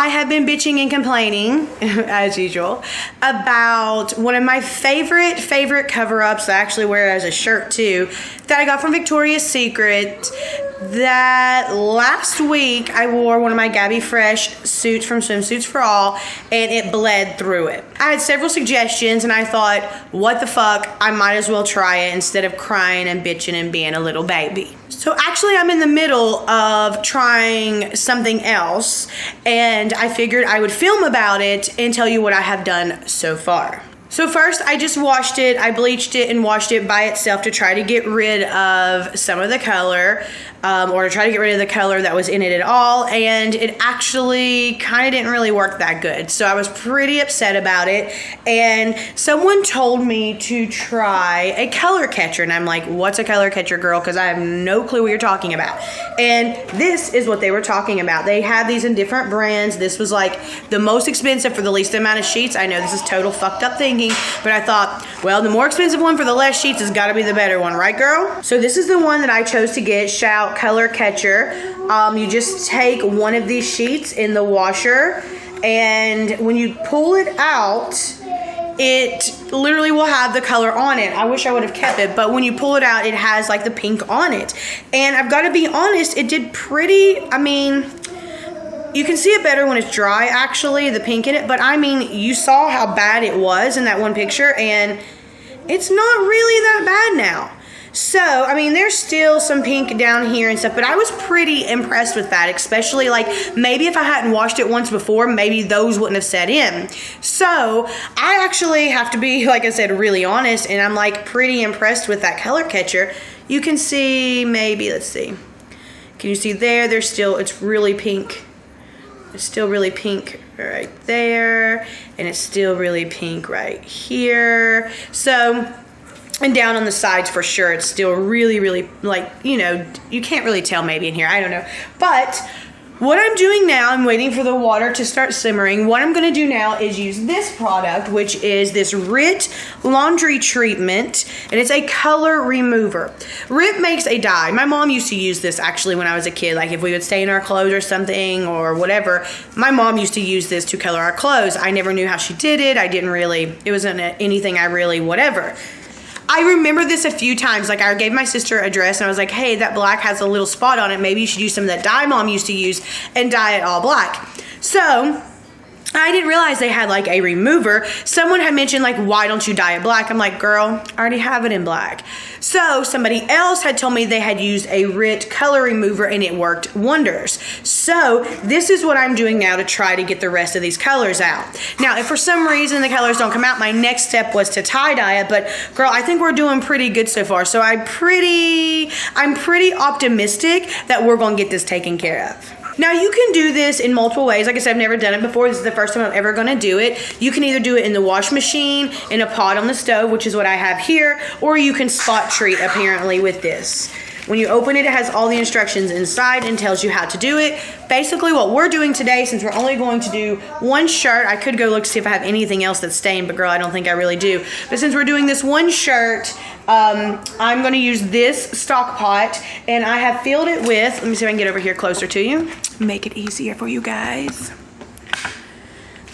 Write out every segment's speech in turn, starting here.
I have been bitching and complaining, as usual, about one of my favorite cover-ups that I actually wear as a shirt too, that I got from Victoria's Secret, that last week I wore one of my Gabi Fresh suits from Swimsuits for All, and it bled through it. I had several suggestions, and I thought, what the fuck, I might as well try it instead of crying and bitching and being a little baby. So actually I'm in the middle of trying something else, and I figured I would film about it and tell you what I have done so far. So first, I just washed it. I bleached it and washed it by itself to try to get rid of some of the color, or to try to get rid of the color that was in it at all, and it actually kind of didn't really work that good. So I was pretty upset about it, and someone told me to try a color catcher, and I'm like, what's a color catcher, girl? Because I have no clue what you're talking about. And this is what they were talking about. They have these in different brands. This was like the most expensive for the least amount of sheets. I know this is total fucked up thinking, but I thought, well, the more expensive one for the less sheets has got to be the better one, right, girl? So this is the one that I chose to get, Shout Color Catcher. You just take one of these sheets in the washer, and when you pull it out, it literally will have the color on it. I wish I would have kept it, but when you pull it out, it has like the pink on it. And I've got to be honest, it did pretty, I mean, you can see it better when it's dry, actually, the pink in it, but I mean, you saw how bad it was in that one picture, and it's not really that bad now. So, I mean, there's still some pink down here and stuff, but I was pretty impressed with that, especially, like, maybe if I hadn't washed it once before, maybe those wouldn't have set in. So, I actually have to be, like I said, really honest, and I'm, like, pretty impressed with that color catcher. You can see, maybe, let's see. Can you see there? There's still, it's really pink. It's still really pink right there, and it's still really pink right here. So, and down on the sides for sure, it's still really, like, you know, you can't really tell maybe in here, I don't know. But what I'm doing now, I'm waiting for the water to start simmering. What I'm gonna do now is use this product, which is this RIT laundry treatment, and it's a color remover. RIT makes a dye. My mom used to use this actually when I was a kid, like if we would stain our clothes or something or whatever, my mom used to use this to color our clothes. I never knew how she did it. It wasn't anything I really, whatever. I remember this a few times. Like, I gave my sister a dress and I was like, hey, that black has a little spot on it. Maybe you should use some of that dye mom used to use and dye it all black. So I didn't realize they had like a remover. Someone had mentioned like, why don't you dye it black? I'm like, girl, I already have it in black. So somebody else had told me they had used a RIT color remover and it worked wonders. So this is what I'm doing now to try to get the rest of these colors out. Now, if for some reason the colors don't come out, my next step was to tie dye it, but girl, I think we're doing pretty good so far. So I'm pretty optimistic that we're gonna get this taken care of. Now, you can do this in multiple ways. Like I said, I've never done it before. This is the first time I'm ever gonna do it. You can either do it in the wash machine, in a pot on the stove, which is what I have here, or you can spot treat apparently with this. When you open it, it has all the instructions inside and tells you how to do it. Basically, what we're doing today, since we're only going to do one shirt, I could go look to see if I have anything else that's stained, but girl, I don't think I really do. But since we're doing this one shirt, I'm gonna use this stock pot, and I have filled it with, let me see if I can get over here closer to you, make it easier for you guys.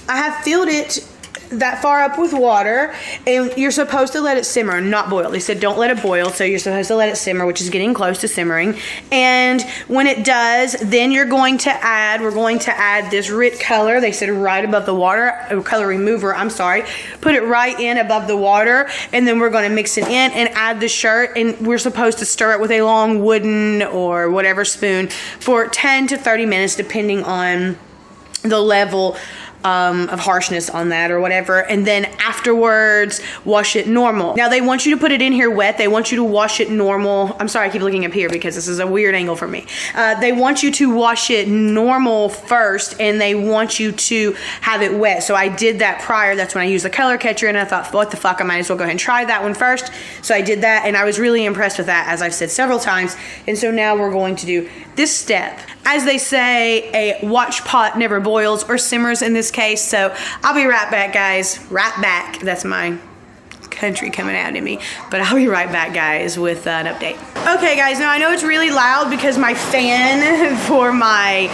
I have filled it that far up with water, and you're supposed to let it simmer, not boil. They said don't let it boil, so you're supposed to let it simmer, which is getting close to simmering. And when it does, then we're going to add this RIT color. They said right above the water, color remover, I'm sorry. Put it right in above the water, and then we're going to mix it in and add the shirt, and we're supposed to stir it with a long wooden or whatever spoon for 10 to 30 minutes, depending on the level of harshness on that or whatever, and then afterwards wash it normal. Now they want you to put it in here wet. They want you to wash it normal. I'm sorry, I keep looking up here because this is a weird angle for me. They want you to wash it normal first, and they want you to have it wet. So I did that prior. That's when I used the color catcher, and I thought, what the fuck, I might as well go ahead and try that one first. So I did that, and I was really impressed with that, as I've said several times. And so now we're going to do this step. As they say, a watch pot never boils or simmers in this case. So I'll be right back, guys. Right back. That's my country coming out at me. But I'll be right back, guys, with an update. Okay, guys. Now I know it's really loud because my fan for my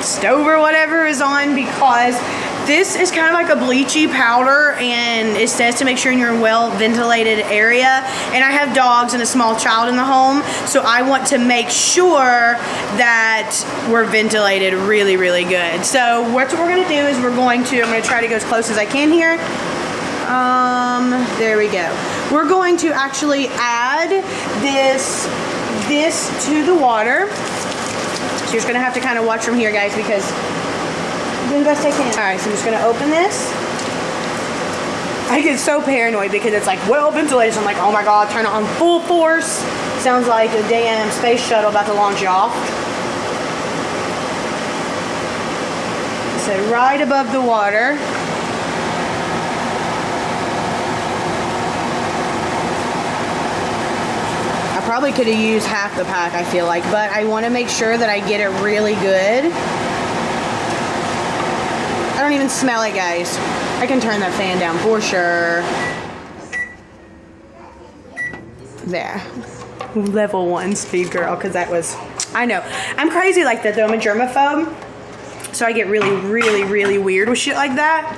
stove or whatever is on, because this is kind of like a bleachy powder, and it says to make sure you're in a well ventilated area, and I have dogs and a small child in the home, so I want to make sure that we're ventilated really, really good. So what we're going to do is I'm going to try to go as close as I can here. There we go. We're going to actually add this to the water. So you're just gonna have to kind of watch from here, guys, because I'm doing the best I can. All right, so I'm just gonna open this. I get so paranoid because it's like well ventilated. So I'm like, oh my God, turn it on full force. Sounds like a damn space shuttle about to launch off. So right above the water. Probably could have used half the pack, I feel like, but I want to make sure that I get it really good. I don't even smell it, guys. I can turn that fan down for sure. There. Level 1 speed girl, because that was, I know. I'm crazy like that though. I'm a germaphobe, so I get really, really, really weird with shit like that.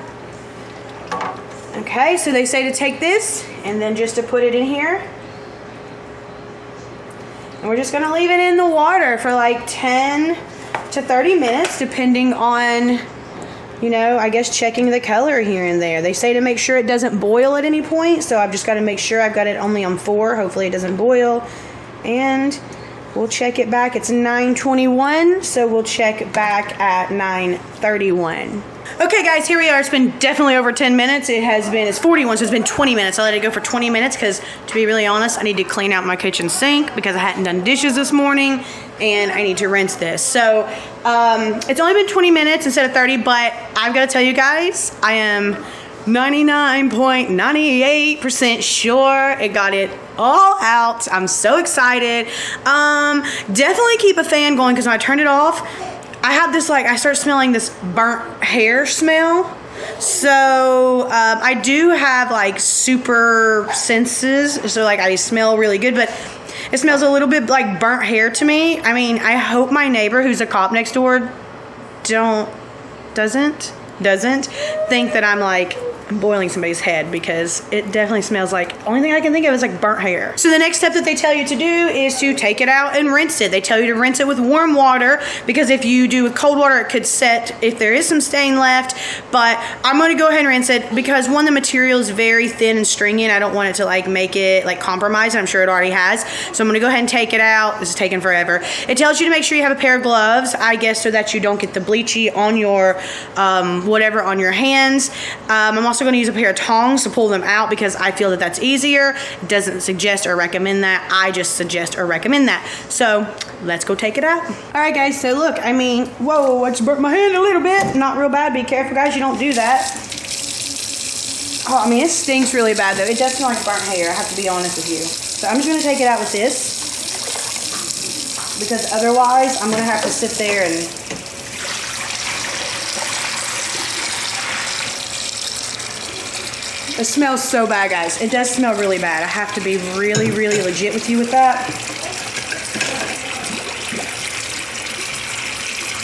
Okay, so they say to take this and then just to put it in here. And we're just gonna leave it in the water for like 10 to 30 minutes, depending on, you know, I guess checking the color here and there. They say to make sure it doesn't boil at any point, so I've just got to make sure I've got it only on 4. Hopefully it doesn't boil. And we'll check it back. It's 9:21, so we'll check back at 9:31. Okay guys, here we are. It's been definitely over 10 minutes. It's 41, so it's been 20 minutes. I let it go for 20 minutes because, to be really honest, I need to clean out my kitchen sink because I hadn't done dishes this morning, and I need to rinse this. So it's only been 20 minutes instead of 30, but I've got to tell you guys, I am 99.98% sure it got it all out. I'm so excited. Definitely keep a fan going, because when I turned it off, I had this, like, I start smelling this burnt hair smell. So I do have like super senses, so like I smell really good, but it smells a little bit like burnt hair to me. I mean, I hope my neighbor who's a cop next door doesn't think that I'm like boiling somebody's head, because it definitely smells like, only thing I can think of is like burnt hair. So the next step that they tell you to do is to take it out and rinse it. They tell you to rinse it with warm water, because if you do with cold water, it could set, if there is some stain left. But I'm going to go ahead and rinse it because, one, the material is very thin and stringy, and I don't want it to like make it like compromise, and I'm sure it already has. So I'm going to go ahead and take it out. This is taking forever. It tells you to make sure you have a pair of gloves, I guess, so that you don't get the bleachy on your whatever on your hands. I'm also going to use a pair of tongs to pull them out, because I feel that that's easier. It doesn't suggest or recommend that. I just suggest or recommend that. So let's go take it out. All right, guys. So look, I mean, whoa, I just burnt my hand a little bit. Not real bad. Be careful, guys. You don't do that. Oh, I mean, it stinks really bad though. It does smell like burnt hair, I have to be honest with you. So I'm just going to take it out with this, because otherwise I'm going to have to sit there and it smells so bad, guys. It does smell really bad. I have to be really, really legit with you with that.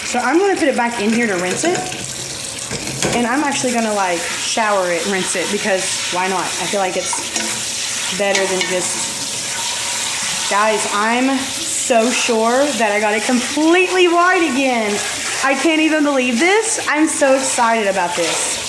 So I'm going to put it back in here to rinse it. And I'm actually going to like shower it, rinse it, because why not? I feel like it's better than just... Guys, I'm so sure that I got it completely white again. I can't even believe this. I'm so excited about this.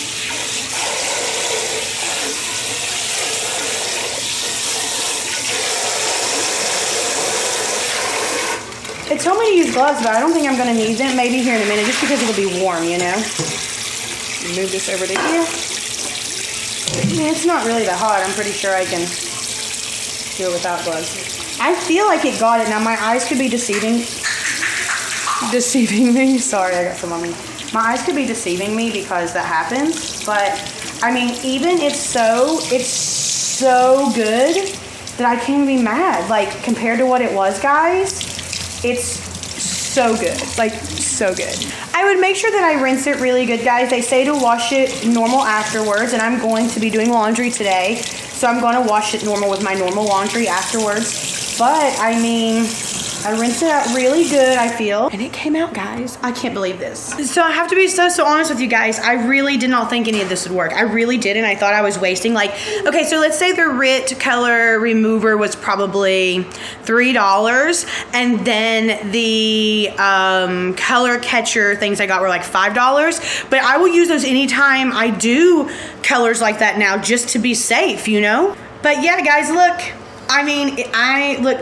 It told me to use gloves, but I don't think I'm going to need them. Maybe here in a minute, just because it'll be warm, you know. Move this over to here. Yeah, it's not really that hot. I'm pretty sure I can do it without gloves. I feel like it got it. Now, my eyes could be deceiving me. Sorry, I got some on me. My eyes could be deceiving me because that happens. But, I mean, even it's so good that I can't even be mad. Like, compared to what it was, guys, it's so good, like so good. I would make sure that I rinse it really good, guys. They say to wash it normal afterwards, and I'm going to be doing laundry today, so I'm going to wash it normal with my normal laundry afterwards. But I mean, I rinsed it out really good, I feel. And it came out, guys. I can't believe this. So I have to be so honest with you guys. I really did not think any of this would work. I really didn't. I thought I was wasting like, okay, so let's say the RIT color remover was probably $3. And then the color catcher things I got were like $5. But I will use those anytime I do colors like that now just to be safe, you know? But yeah, guys, look. I mean, look,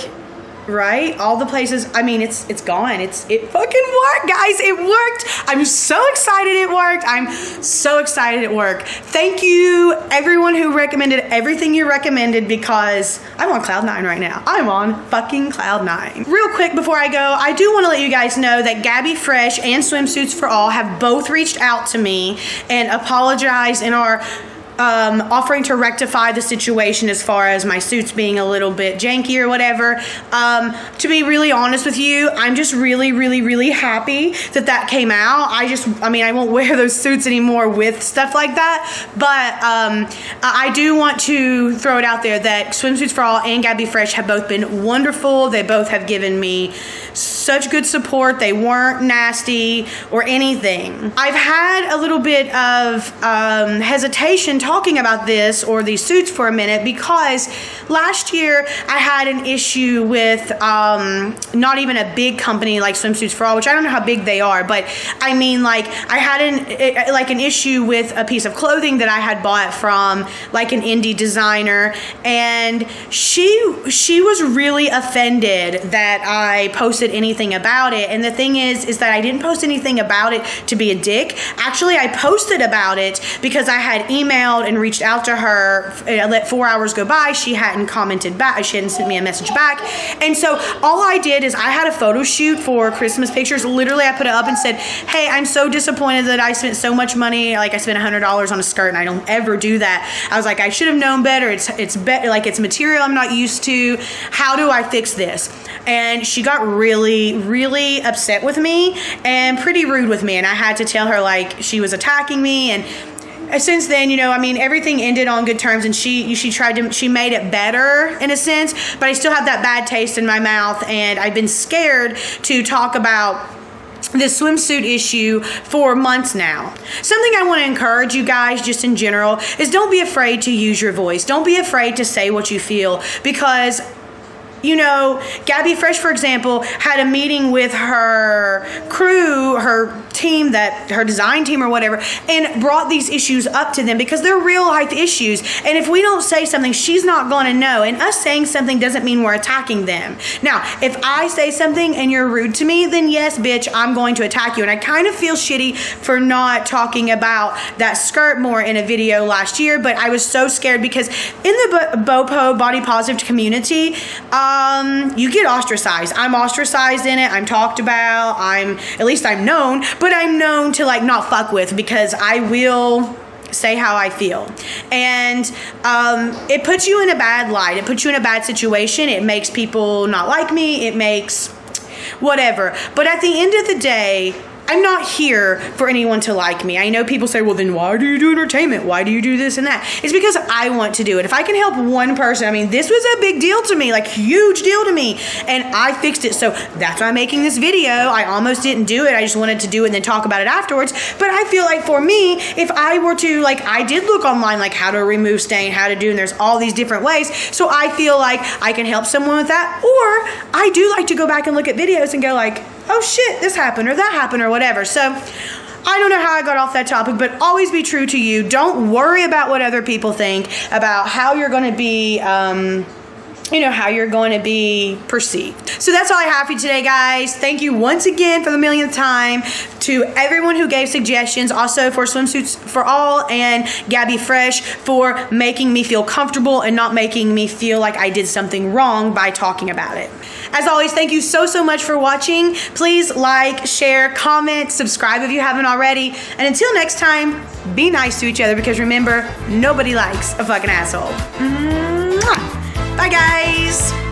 right? All the places, I mean, it's gone. It fucking worked, guys. It worked. I'm so excited it worked. I'm so excited it worked. Thank you, everyone who recommended everything you recommended, because I'm on cloud 9 right now. I'm on fucking cloud 9. Real quick before I go, I do want to let you guys know that Gabi Fresh and Swimsuits for All have both reached out to me and apologized and are offering to rectify the situation as far as my suits being a little bit janky or whatever. To be really honest with you, I'm just really happy that that came out. I mean, I won't wear those suits anymore with stuff like that, but I do want to throw it out there that Swimsuits for All and Gabi Fresh have both been wonderful. They both have given me such good support. They weren't nasty or anything. I've had a little bit of hesitation talking about this or these suits for a minute, because last year I had an issue with not even a big company like Swimsuits for All, which I don't know how big they are, but I mean, like, I had an issue with a piece of clothing that I had bought from like an indie designer, and she was really offended that I posted anything about it. And the thing is that I didn't post anything about it to be a dick. Actually, I posted about it because I had emailed and reached out to her. I let 4 hours go by. She hadn't commented back. She hadn't sent me a message back. And so all I did is I had a photo shoot for Christmas pictures. Literally, I put it up and said, hey, I'm so disappointed that I spent so much money. Like, I spent $100 on a skirt, and I don't ever do that. I was like, I should have known better. It's material I'm not used to. How do I fix this? And she got really upset with me and pretty rude with me. And I had to tell her, like, she was attacking me. And since then, you know, I mean, everything ended on good terms, and she made it better in a sense, but I still have that bad taste in my mouth, and I've been scared to talk about this swimsuit issue for months now. Something I want to encourage you guys just in general is don't be afraid to use your voice. Don't be afraid to say what you feel, because you know, Gabi Fresh, for example, had a meeting with her crew, her team, her design team or whatever, and brought these issues up to them because they're real life issues. And if we don't say something, she's not going to know. And us saying something doesn't mean we're attacking them. Now, if I say something and you're rude to me, then yes, bitch, I'm going to attack you. And I kind of feel shitty for not talking about that skirt more in a video last year, but I was so scared because in the BOPO, body positive community, you get ostracized. I'm ostracized in it. I'm talked about. At least I'm known, but I'm known to like not fuck with, because I will say how I feel. And it puts you in a bad light. It puts you in a bad situation. It makes people not like me. It makes whatever. But at the end of the day, I'm not here for anyone to like me. I know people say, well, then why do you do entertainment? Why do you do this and that? It's because I want to do it. If I can help one person, I mean, this was a big deal to me, like huge deal to me, and I fixed it. So that's why I'm making this video. I almost didn't do it. I just wanted to do it and then talk about it afterwards. But I feel like for me, if I were to, like, I did look online, like how to remove stain, how to do, and there's all these different ways. So I feel like I can help someone with that. Or I do like to go back and look at videos and go like, oh shit, this happened or that happened or whatever. So I don't know how I got off that topic, but always be true to you. Don't worry about what other people think about how you're going to be, how you're going to be perceived. So that's all I have for you today, guys. Thank you once again for the millionth time to everyone who gave suggestions. Also for Swimsuits for All and Gabi Fresh for making me feel comfortable and not making me feel like I did something wrong by talking about it. As always, thank you so much for watching. Please like, share, comment, subscribe if you haven't already. And until next time, be nice to each other, because remember, nobody likes a fucking asshole. Mwah! Bye, guys.